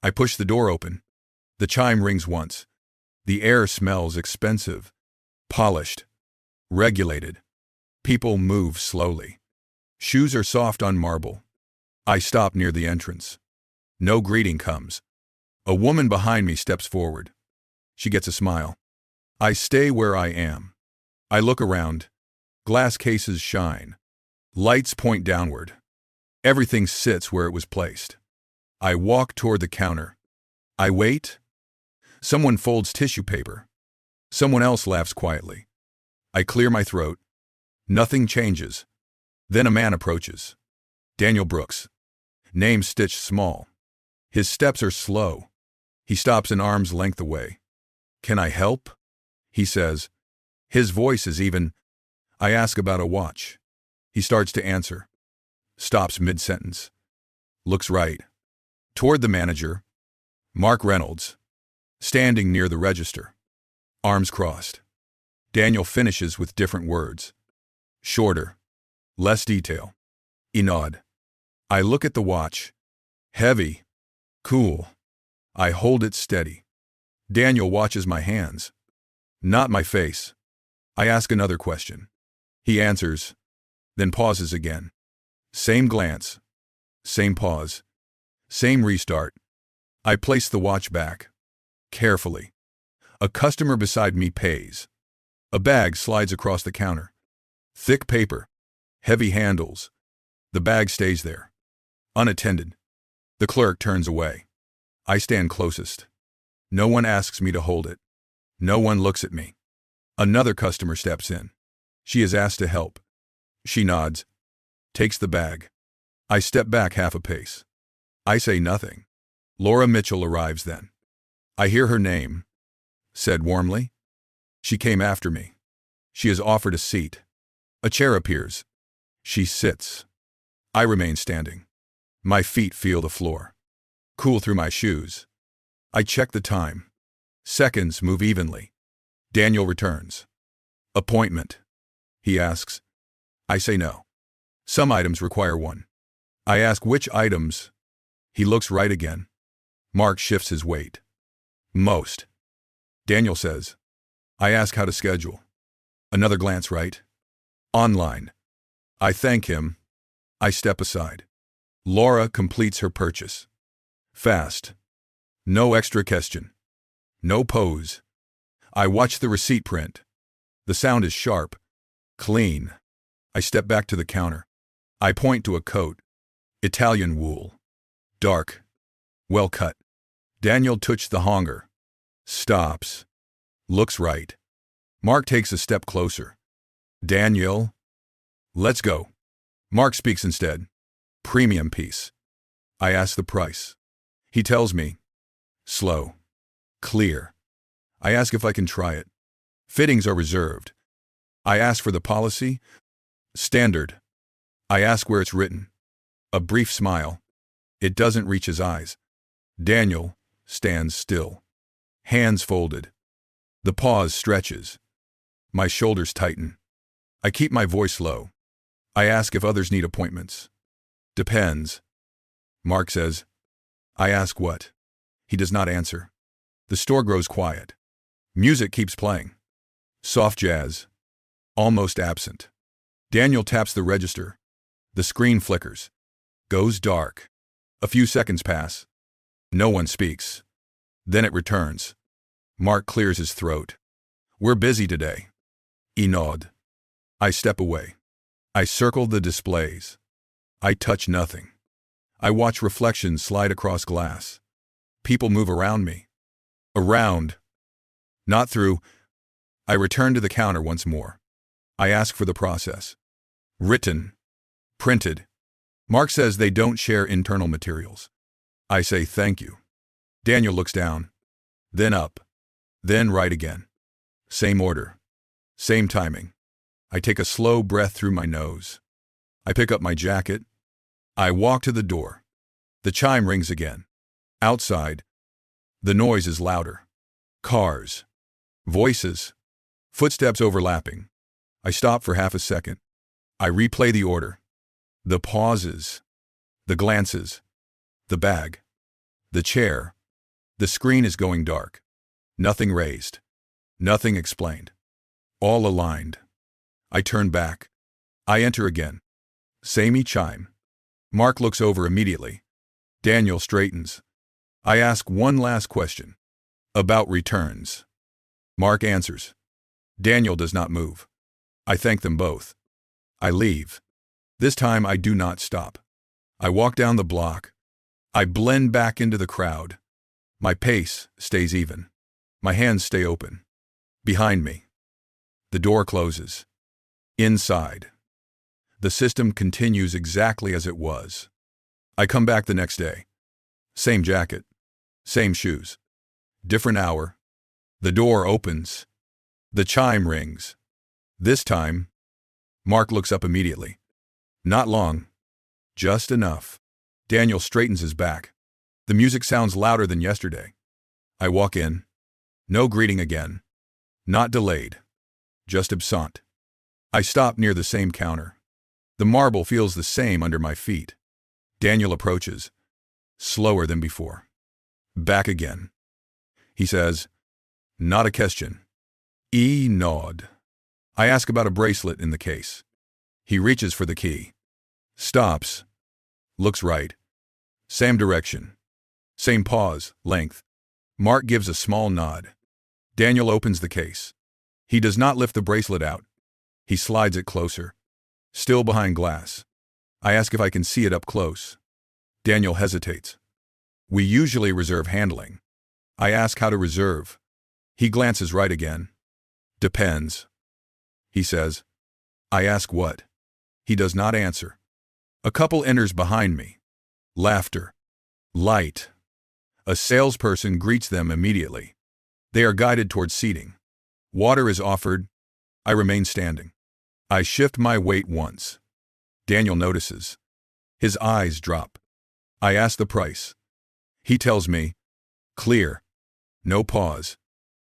I push the door open. The chime rings once. The air smells expensive, polished, regulated. People move slowly. Shoes are soft on marble. I stop near the entrance. No greeting comes. A woman behind me steps forward. She gets a smile. I stay where I am. I look around. Glass cases shine. Lights point downward. Everything sits where it was placed. I walk toward the counter. I wait. Someone folds tissue paper. Someone else laughs quietly. I clear my throat. Nothing changes. Then a man approaches. Daniel Brooks. Name stitched small. His steps are slow. He stops an arm's length away. Can I help? He says. His voice is even. I ask about a watch. He starts to answer. Stops mid-sentence. Looks right. Toward the manager. Mark Reynolds. Standing near the register. Arms crossed. Daniel finishes with different words. Shorter. Less detail. He nod. I look at the watch. Heavy. Cool. I hold it steady. Daniel watches my hands. Not my face. I ask another question. He answers, then pauses again. Same glance. Same pause. Same restart. I place the watch back. Carefully. A customer beside me pays. A bag slides across the counter. Thick paper. Heavy handles. The bag stays there. Unattended. The clerk turns away. I stand closest. No one asks me to hold it. No one looks at me. Another customer steps in. She is asked to help. She nods. Takes the bag. I step back half a pace. I say nothing. Laura Mitchell arrives then. I hear her name. Said warmly. She came after me. She is offered a seat. A chair appears. She sits. I remain standing. My feet feel the floor. Cool through my shoes. I check the time. Seconds move evenly. Daniel returns. Appointment. He asks. I say no. Some items require one. I ask which items. He looks right again. Mark shifts his weight. Most. Daniel says. I ask how to schedule. Another glance right. Online. I thank him. I step aside. Laura completes her purchase. Fast. No extra question. No pose. I watch the receipt print. The sound is sharp. Clean. I step back to the counter. I point to a coat. Italian wool. Dark. Well cut. Daniel touches the hanger. Stops. Looks right. Mark takes a step closer. Daniel. Let's go. Mark speaks instead. Premium piece. I ask the price. He tells me. Slow. Clear. I ask if I can try it. Fittings are reserved. I ask for the policy. Standard. I ask where it's written. A brief smile. It doesn't reach his eyes. Daniel stands still. Hands folded. The pause stretches. My shoulders tighten. I keep my voice low. I ask if others need appointments. Depends. Mark says. I ask what? He does not answer. The store grows quiet. Music keeps playing. Soft jazz. Almost absent. Daniel taps the register. The screen flickers. Goes dark. A few seconds pass. No one speaks. Then it returns. Mark clears his throat. We're busy today. He nod. I step away. I circle the displays. I touch nothing. I watch reflections slide across glass. People move around me. Around. Not through. I return to the counter once more. I ask for the process. Written. Printed. Mark says they don't share internal materials. I say thank you. Daniel looks down. Then up. Then right again. Same order. Same timing. I take a slow breath through my nose. I pick up my jacket. I walk to the door. The chime rings again. Outside. The noise is louder. Cars. Voices. Footsteps overlapping. I stop for half a second. I replay the order. The pauses. The glances. The bag. The chair. The screen is going dark. Nothing raised. Nothing explained. All aligned. I turn back. I enter again. Samey chime. Mark looks over immediately. Daniel straightens. I ask one last question. About returns. Mark answers. Daniel does not move. I thank them both. I leave. This time I do not stop. I walk down the block. I blend back into the crowd. My pace stays even. My hands stay open. Behind me. The door closes. Inside. The system continues exactly as it was. I come back the next day. Same jacket. Same shoes. Different hour. The door opens. The chime rings. This time, Mark looks up immediately. Not long. Just enough. Daniel straightens his back. The music sounds louder than yesterday. I walk in. No greeting again. Not delayed. Just absent. I stop near the same counter. The marble feels the same under my feet. Daniel approaches. Slower than before. Back again. He says, not a question. Nod. I ask about a bracelet in the case. He reaches for the key. Stops. Looks right. Same direction. Same pause, length. Mark gives a small nod. Daniel opens the case. He does not lift the bracelet out. He slides it closer. Still behind glass. I ask if I can see it up close. Daniel hesitates. We usually reserve handling. I ask how to reserve. He glances right again. Depends. He says. I ask what. He does not answer. A couple enters behind me. Laughter. Light. A salesperson greets them immediately. They are guided towards seating. Water is offered. I remain standing. I shift my weight once. Daniel notices. His eyes drop. I ask the price. He tells me, clear. No pause.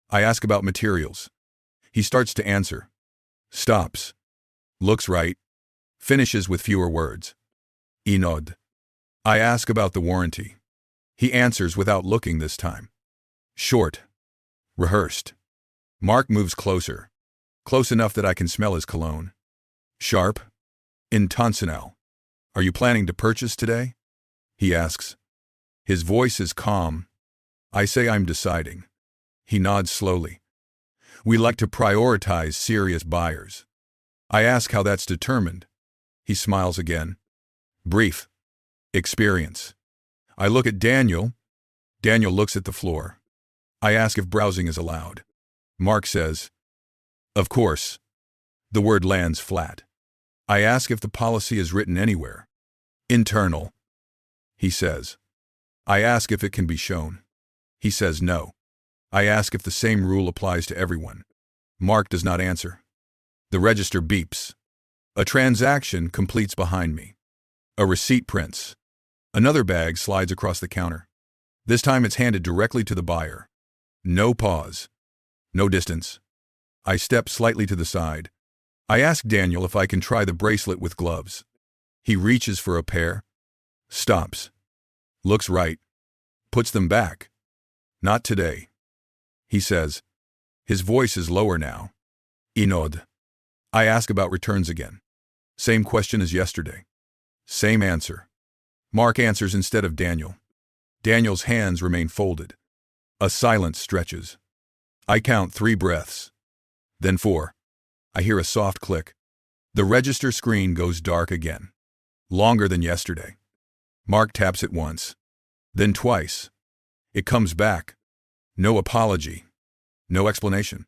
I ask about materials. He starts to answer. Stops. Looks right. Finishes with fewer words. Nod. I ask about the warranty. He answers without looking this time. Short. Rehearsed. Mark moves closer. Close enough that I can smell his cologne. Sharp. Intentional. Are you planning to purchase today? He asks. His voice is calm. I say I'm deciding. He nods slowly. We like to prioritize serious buyers. I ask how that's determined. He smiles again. Brief. Experience. I look at Daniel. Daniel looks at the floor. I ask if browsing is allowed. Mark says, of course. The word lands flat. I ask if the policy is written anywhere. Internal. He says. I ask if it can be shown. He says no. I ask if the same rule applies to everyone. Mark does not answer. The register beeps. A transaction completes behind me. A receipt prints. Another bag slides across the counter. This time it's handed directly to the buyer. No pause. No distance. I step slightly to the side. I ask Daniel if I can try the bracelet with gloves. He reaches for a pair. Stops. Looks right. Puts them back. Not today. He says. His voice is lower now. Nod. I ask about returns again. Same question as yesterday. Same answer. Mark answers instead of Daniel. Daniel's hands remain folded. A silence stretches. I count 3 breaths. Then 4. I hear a soft click. The register screen goes dark again. Longer than yesterday. Mark taps it once. Then twice. It comes back. No apology. No explanation.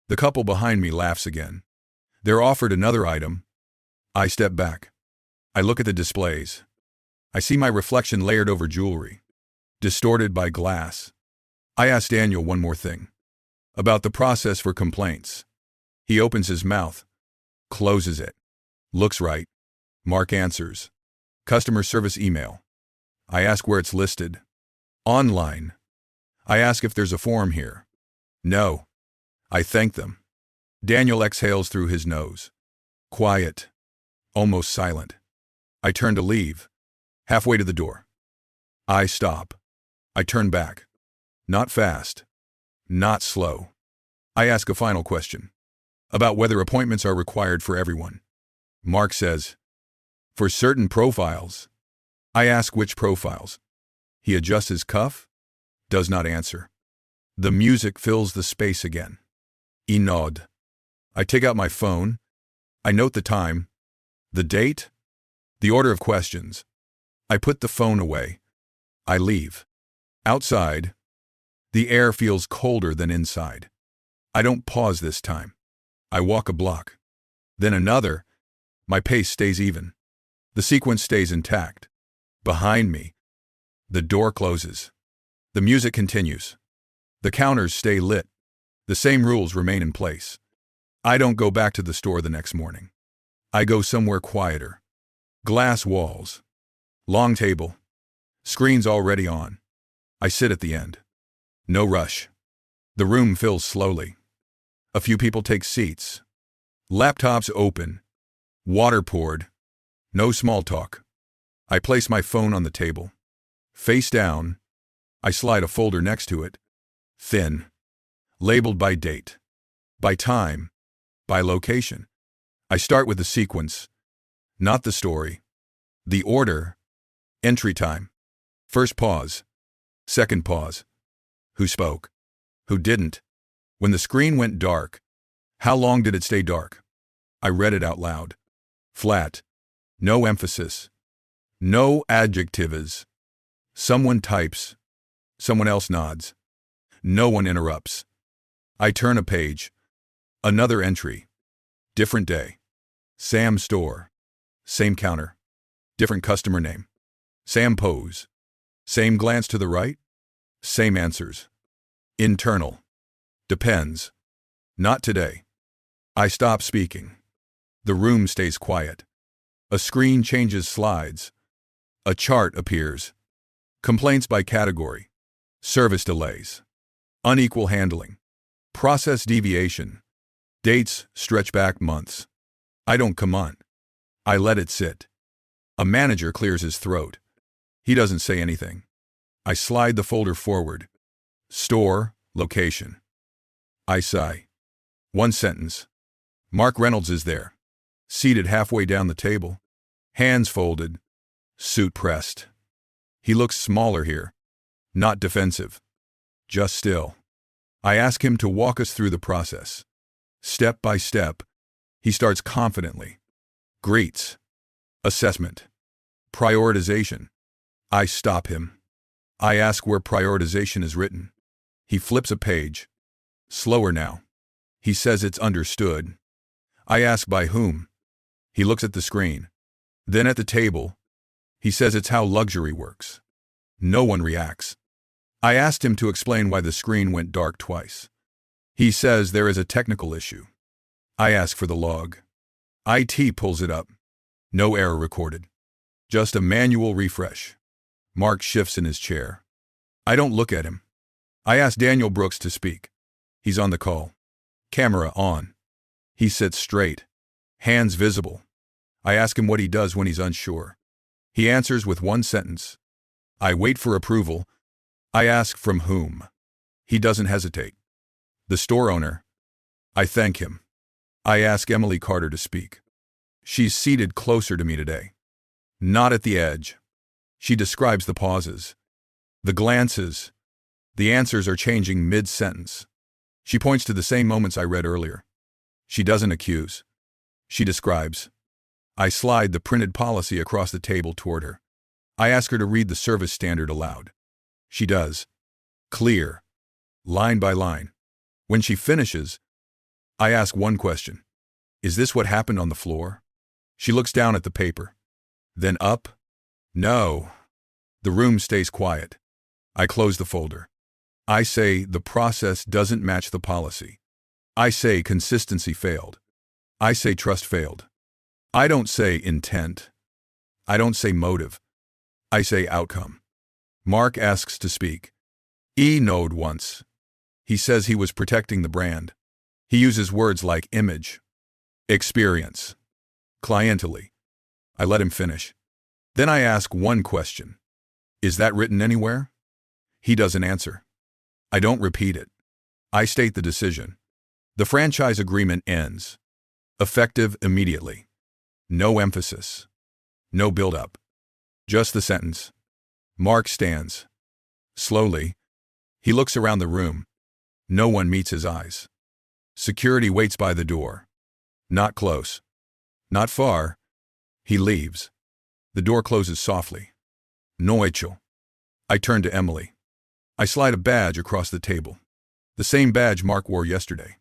The couple behind me laughs again. They're offered another item. I step back. I look at the displays. I see my reflection layered over jewelry. Distorted by glass. I ask Daniel one more thing. About the process for complaints. He opens his mouth. Closes it. Looks right. Mark answers. Customer service email. I ask where it's listed. Online. I ask if there's a form here. No. I thank them. Daniel exhales through his nose. Quiet. Almost silent. I turn to leave. Halfway to the door. I stop. I turn back. Not fast. Not slow. I ask a final question. About whether appointments are required for everyone. Mark says, for certain profiles. I ask which profiles. He adjusts his cuff. Does not answer. The music fills the space again. I nod. I take out my phone. I note the time, the date, the order of questions. I put the phone away. I leave. Outside, the air feels colder than inside. I don't pause this time. I walk a block. Then another. My pace stays even. The sequence stays intact. Behind me, the door closes. The music continues. The counters stay lit. The same rules remain in place. I don't go back to the store the next morning. I go somewhere quieter. Glass walls. Long table. Screens already on. I sit at the end. No rush. The room fills slowly. A few people take seats. Laptops open. Water poured. No small talk. I place my phone on the table. Face down. I slide a folder next to it. Thin. Labeled by date. By time. By location. I start with the sequence. Not the story. The order. Entry time. First pause. Second pause. Who spoke? Who didn't? When the screen went dark, how long did it stay dark? I read it out loud. Flat. No emphasis. No adjectives. Someone types. Someone else nods. No one interrupts. I turn a page. Another entry. Different day. Sam store. Same counter. Different customer name. Sam pose. Same glance to the right. Same answers. Internal. Depends. Not today. I stop speaking. The room stays quiet. A screen changes slides. A chart appears. Complaints by category. Service delays. Unequal handling. Process deviation. Dates stretch back months. I don't comment. I let it sit. A manager clears his throat. He doesn't say anything. I slide the folder forward. Store, location. I sigh. One sentence. Mark Reynolds is there. Seated halfway down the table. Hands folded. Suit pressed. He looks smaller here. Not defensive. Just still. I ask him to walk us through the process. Step by step. He starts confidently. Greets. Assessment. Prioritization. I stop him. I ask where prioritization is written. He flips a page. Slower now. He says it's understood. I ask by whom. He looks at the screen. Then at the table. He says it's how luxury works. No one reacts. I asked him to explain why the screen went dark twice. He says there is a technical issue. I ask for the log. IT pulls it up. No error recorded. Just a manual refresh. Mark shifts in his chair. I don't look at him. I ask Daniel Brooks to speak. He's on the call. Camera on. He sits straight. Hands visible. I ask him what he does when he's unsure. He answers with one sentence. I wait for approval. I ask from whom. He doesn't hesitate. The store owner. I thank him. I ask Emily Carter to speak. She's seated closer to me today. Not at the edge. She describes the pauses. The glances. The answers are changing mid-sentence. She points to the same moments I read earlier. She doesn't accuse. She describes. I slide the printed policy across the table toward her. I ask her to read the service standard aloud. She does. Clear. Line by line. When she finishes, I ask one question. Is this what happened on the floor? She looks down at the paper. Then up. No. The room stays quiet. I close the folder. I say the process doesn't match the policy. I say consistency failed. I say trust failed. I don't say intent. I don't say motive. I say outcome. Mark asks to speak. Node once. He says he was protecting the brand. He uses words like image, experience, clientele. I let him finish. Then I ask one question. Is that written anywhere? He doesn't answer. I don't repeat it. I state the decision. The franchise agreement ends. Effective immediately. No emphasis. No build-up. Just the sentence. Mark stands. Slowly, he looks around the room. No one meets his eyes. Security waits by the door. Not close. Not far. He leaves. The door closes softly. No hecho. I turn to Emily. I slide a badge across the table. The same badge Mark wore yesterday.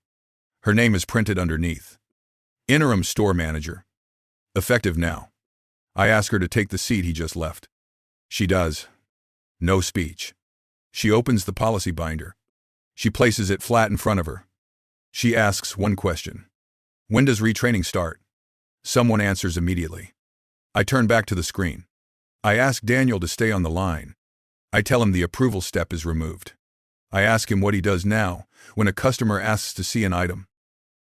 Her name is printed underneath. Interim store manager. Effective now. I ask her to take the seat he just left. She does. No speech. She opens the policy binder. She places it flat in front of her. She asks one question. When does retraining start? Someone answers immediately. I turn back to the screen. I ask Daniel to stay on the line. I tell him the approval step is removed. I ask him what he does now when a customer asks to see an item.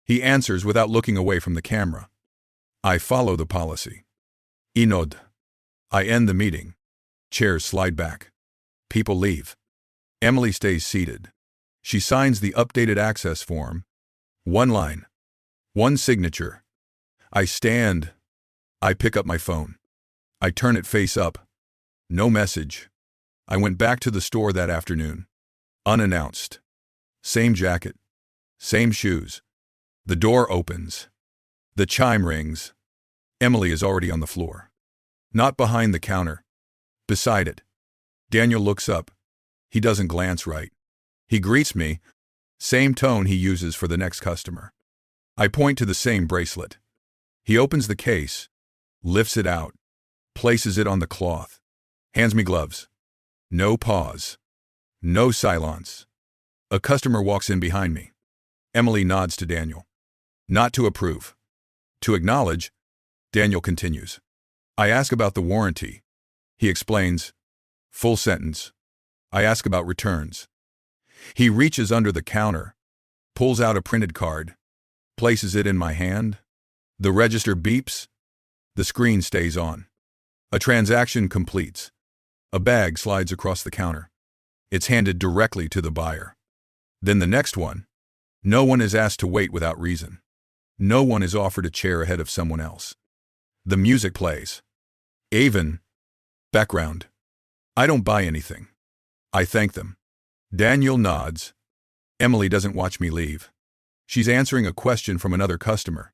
He answers without looking away from the camera. I follow the policy. Inod. I end the meeting. Chairs slide back. People leave. Emily stays seated. She signs the updated access form. One line. One signature. I stand. I pick up my phone. I turn it face up. No message. I went back to the store that afternoon. Unannounced. Same jacket. Same shoes. The door opens. The chime rings. Emily is already on the floor. Not behind the counter. Beside it. Daniel looks up. He doesn't glance right. He greets me. Same tone he uses for the next customer. I point to the same bracelet. He opens the case, lifts it out, places it on the cloth, hands me gloves. No pause. No silence. A customer walks in behind me. Emily nods to Daniel. Not to approve. To acknowledge. Daniel continues. I ask about the warranty. He explains. Full sentence. I ask about returns. He reaches under the counter, pulls out a printed card, places it in my hand. The register beeps. The screen stays on. A transaction completes. A bag slides across the counter. It's handed directly to the buyer. Then the next one. No one is asked to wait without reason. No one is offered a chair ahead of someone else. The music plays. Avon. Background. I don't buy anything. I thank them. Daniel nods. Emily doesn't watch me leave. She's answering a question from another customer.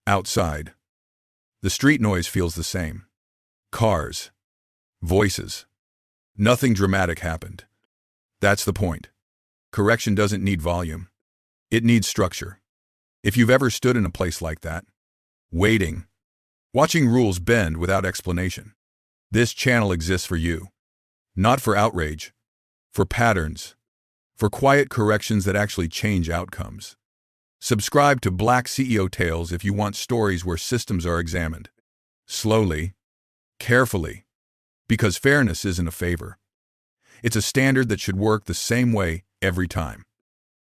Outside. The street noise feels the same. Cars. Voices. Nothing dramatic happened. That's the point. Correction doesn't need volume. It needs structure. If you've ever stood in a place like that, waiting, watching rules bend without explanation, this channel exists for you. Not for outrage, for patterns, for quiet corrections that actually change outcomes. Subscribe to Black CEO Tales if you want stories where systems are examined. Slowly, carefully, because fairness isn't a favor. It's a standard that should work the same way every time.